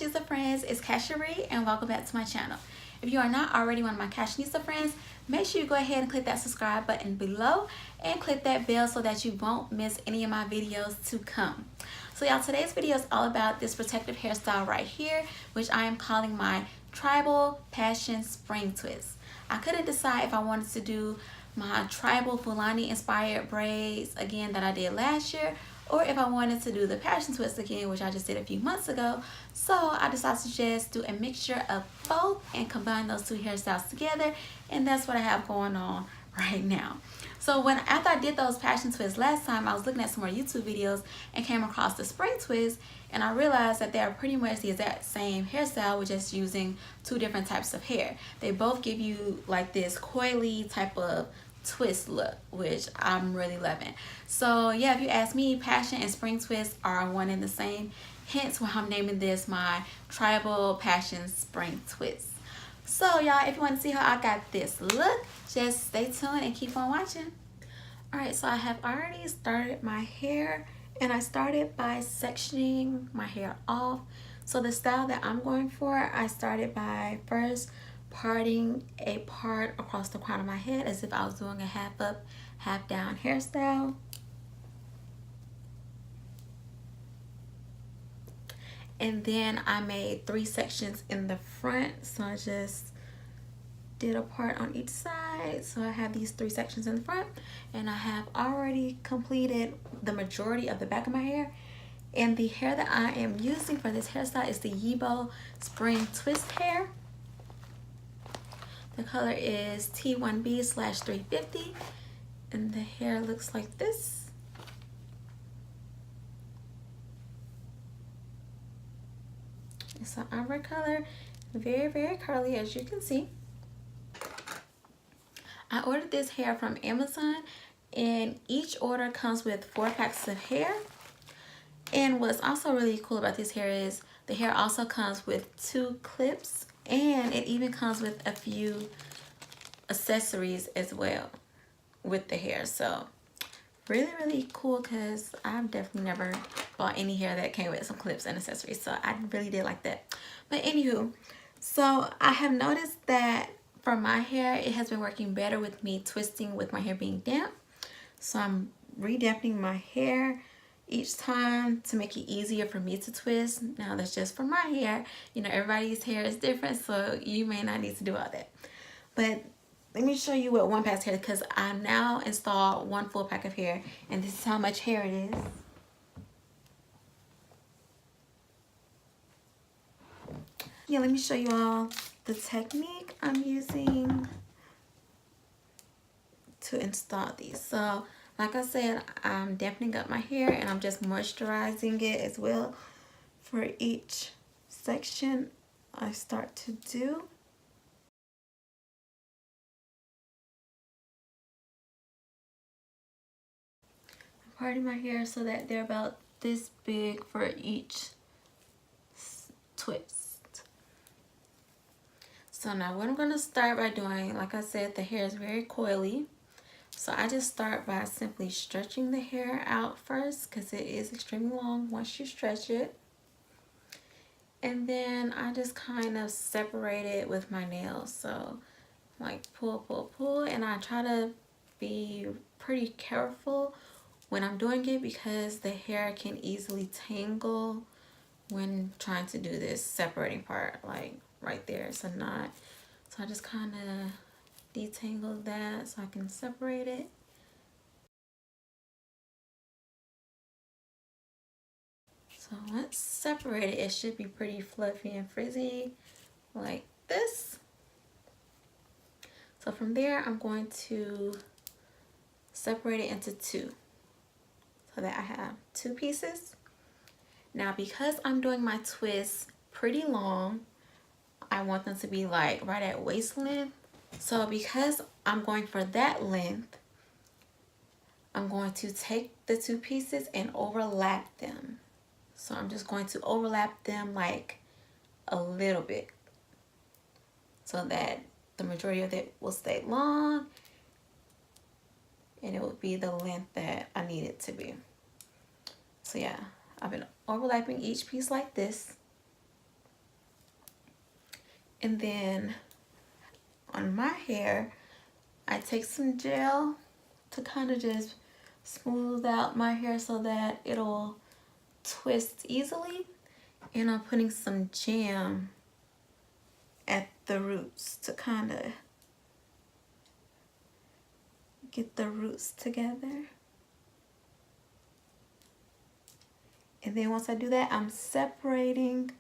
Cashanista friends, it's Casharee and welcome back to my channel. If you are not already one of my Cashanista friends, make sure you go ahead and click that subscribe button below and click that bell so that you won't miss any of my videos to come. So y'all, today's video is all about this protective hairstyle right here, which I am calling my Tribal Passion Spring Twist. I couldn't decide if I wanted to do my tribal Fulani inspired braids again that I did last year, or if I wanted to do the passion twist again, which I just did a few months ago. So I decided to just do a mixture of both and combine those two hairstyles together, and that's what I have going on right now. So after I did those passion twists last time, I was looking at some more YouTube videos and came across the spring twist, and I realized that they're pretty much the exact same hairstyle with just using two different types of hair. They both give you like this coily type of twist look, which I'm really loving. So yeah, if you ask me, passion and spring twist are one and the same, hence why I'm naming this my Tribal Passion Spring Twist. So y'all, if you want to see how I got this look, just stay tuned and keep on watching. Alright, so I have already started my hair, and I started by sectioning my hair off. So the style that I'm going for, I started by first parting a part across the crown of my head as if I was doing a half up, half down hairstyle. And then I made 3 sections in the front, so I just did a part on each side. So I have these 3 sections in the front, and I have already completed the majority of the back of my hair. And the hair that I am using for this hairstyle is the Yibo Spring Twist hair. The color is T1B/350, and the hair looks like this. It's an ombre color, very curly, as you can see. I ordered this hair from Amazon, and each order comes with 4 packs of hair. And what's also really cool about this hair is the hair also comes with 2 clips, and it even comes with a few accessories as well with the hair. So really cool, because I've definitely never bought any hair that came with some clips and accessories, so I really did like that. But anywho, so I have noticed that for my hair, it has been working better with me twisting with my hair being damp. So I'm re-damping my hair each time to make it easier for me to twist. Now that's just for my hair. You know, everybody's hair is different, so you may not need to do all that. But let me show you what 1 pack's hair, because I now installed 1 full pack of hair, and this is how much hair it is. Yeah, let me show you all the technique I'm using to install these. So like I said, I'm dampening up my hair, and I'm just moisturizing it as well for each section I start to do. I'm parting my hair so that they're about this big for each twist. So now what I'm going to start by doing, like I said, the hair is very coily. So I just start by simply stretching the hair out first, because it is extremely long once you stretch it. And then I just kind of separate it with my nails. So like pull, and I try to be pretty careful when I'm doing it, because the hair can easily tangle when trying to do this separating part, like right there. It's a knot. So I just kind of detangle that so I can separate it. So once separated, it should be pretty fluffy and frizzy like this. So from there, I'm going to separate it into 2 so that I have 2 pieces. Now, because I'm doing my twists pretty long, I want them to be like right at waist length. So because I'm going for that length, I'm going to take the 2 pieces and overlap them. So I'm just going to overlap them like a little bit so that the majority of it will stay long, and it will be the length that I need it to be. So yeah, I've been overlapping each piece like this. And then on my hair, I take some gel to kind of just smooth out my hair so that it'll twist easily. And I'm putting some jam at the roots to kind of get the roots together. And then once I do that, I'm separating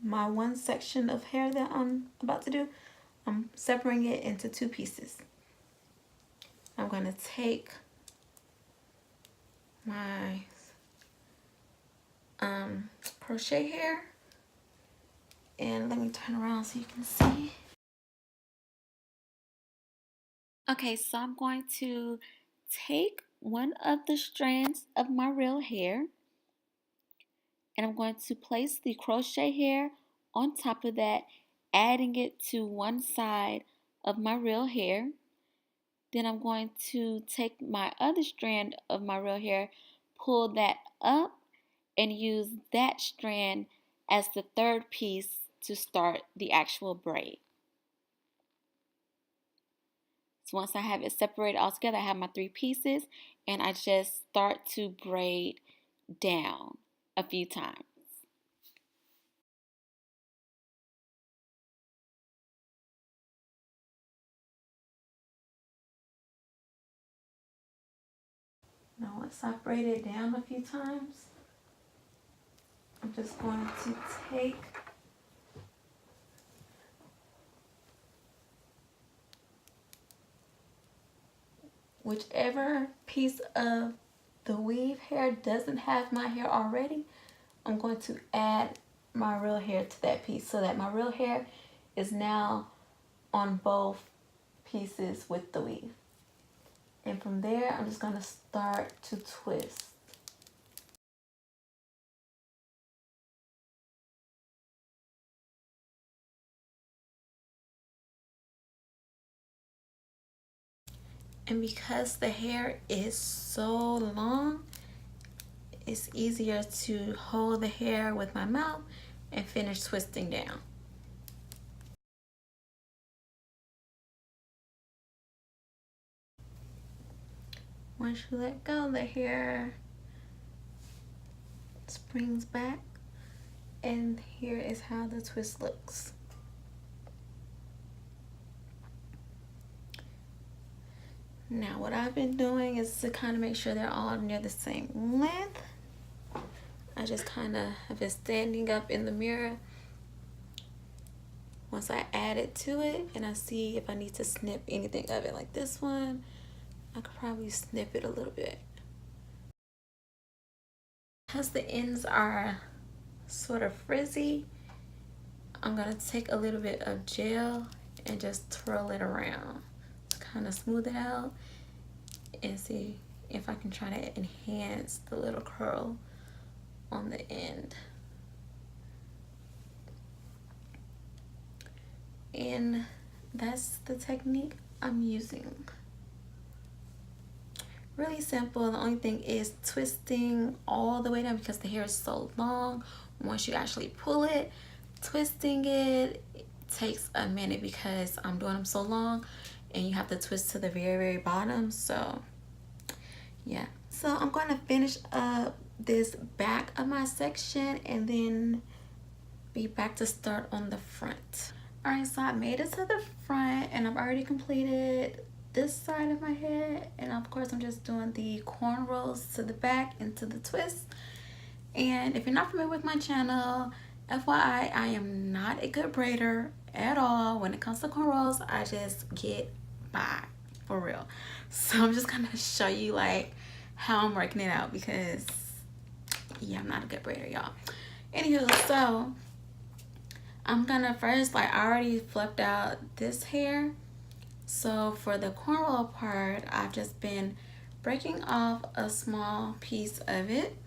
my one section of hair that I'm about to do. I'm separating it into two pieces. I'm going to take my crochet hair, and let me turn around so you can see. Okay, so I'm going to take one of the strands of my real hair, and I'm going to place the crochet hair on top of that, adding it to one side of my real hair. Then I'm going to take my other strand of my real hair, pull that up, and use that strand as the third piece to start the actual braid. So once I have it separated all together, I have my three pieces, and I just start to braid down a few times. Now once I braid it down a few times, I'm just going to take whichever piece of the weave hair doesn't have my hair already. I'm going to add my real hair to that piece so that my real hair is now on both pieces with the weave. And from there, I'm just going to start to twist. And because the hair is so long, it's easier to hold the hair with my mouth and finish twisting down. Once you let go, the hair springs back, and here is how the twist looks. Now what I've been doing is to kind of make sure they're all near the same length. I just kind of have been standing up in the mirror once I add it to it, and I see if I need to snip anything of it. Like this one, I could probably snip it a little bit. Because the ends are sort of frizzy, I'm gonna take a little bit of gel and just twirl it around to kind of smooth it out and see if I can try to enhance the little curl on the end. And that's the technique I'm using. Really simple. The only thing is twisting all the way down because the hair is so long. Once you actually pull it, twisting it takes a minute because I'm doing them so long, and you have to twist to the very, very bottom. So yeah, so I'm going to finish up this back of my section and then be back to start on the front. All right, so I made it to the front and I've already completed this side of my head, and of course I'm just doing the cornrows to the back and to the twist. And if you're not familiar with my channel, FYI, I am not a good braider at all. When it comes to cornrows, I just get by, for real. So I'm just gonna show you like how I'm working it out because yeah, I'm not a good braider, y'all. Anywho, so I'm gonna first, like, I already fluffed out this hair. So for the cornrow part, I've just been breaking off a small piece of it.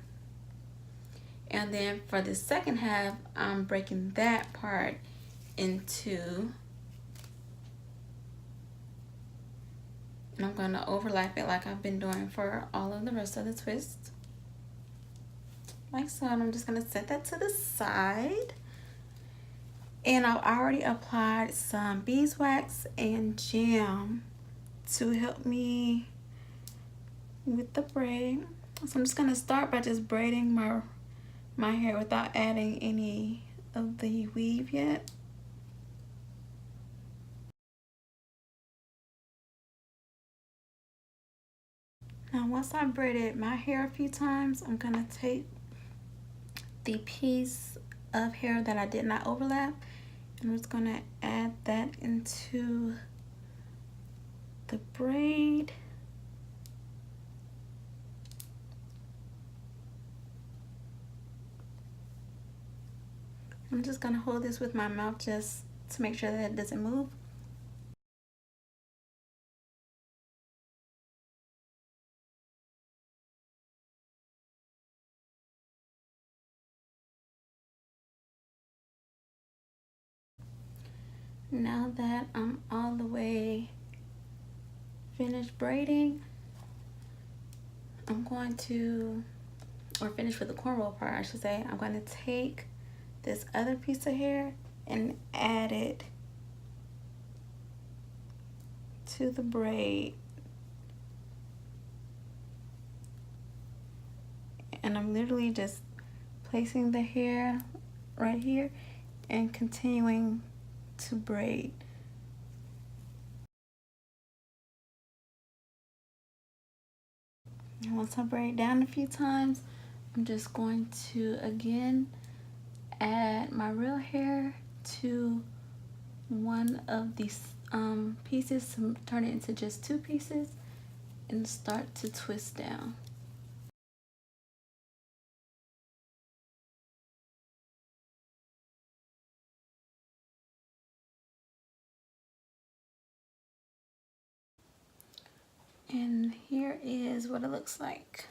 And then for the second half, I'm breaking that part into, and I'm gonna overlap it like I've been doing for all of the rest of the twist. Like so, and I'm just gonna set that to the side. And I've already applied some beeswax and jam to help me with the braid. So I'm just gonna start by just braiding my hair without adding any of the weave yet. Now once I've braided my hair a few times, I'm gonna take the piece of hair that I did not overlap, and I'm just gonna add that into the braid. I'm just gonna hold this with my mouth just to make sure that it doesn't move. Now that I'm all the way finished braiding, I'm going to, or finished with the cornrow part, I should say, I'm going to take this other piece of hair and add it to the braid. And I'm literally just placing the hair right here and continuing to braid. And once I braid down a few times, I'm just going to again add my real hair to one of these pieces to turn it into just two pieces and start to twist down. And here is what it looks like.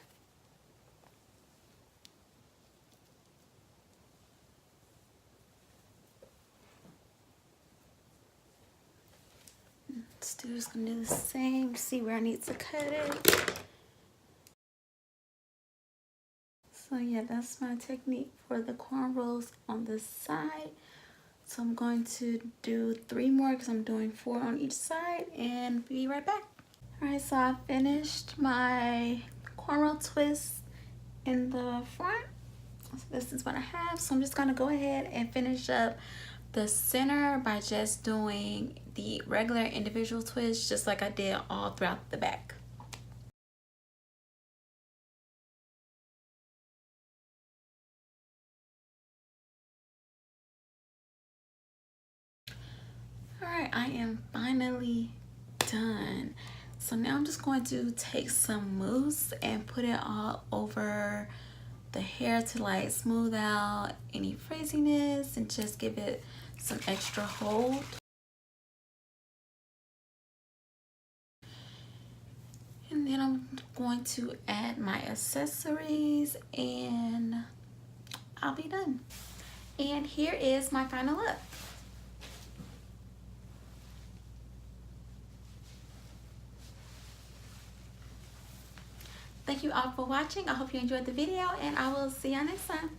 Still just gonna do the same, see where I need to cut it. So yeah, that's my technique for the cornrows on the side. So I'm going to do 3 more because I'm doing 4 on each side, and be right back. Alright, so I finished my cornrow twist in the front. So this is what I have. So I'm just gonna go ahead and finish up the center by just doing the regular individual twist, just like I did all throughout the back. Alright, I am finally done. So now I'm just going to take some mousse and put it all over the hair to like smooth out any frizziness and just give it some extra hold. And then I'm going to add my accessories and I'll be done. And here is my final look. Thank you all for watching. I hope you enjoyed the video, and I will see you next time.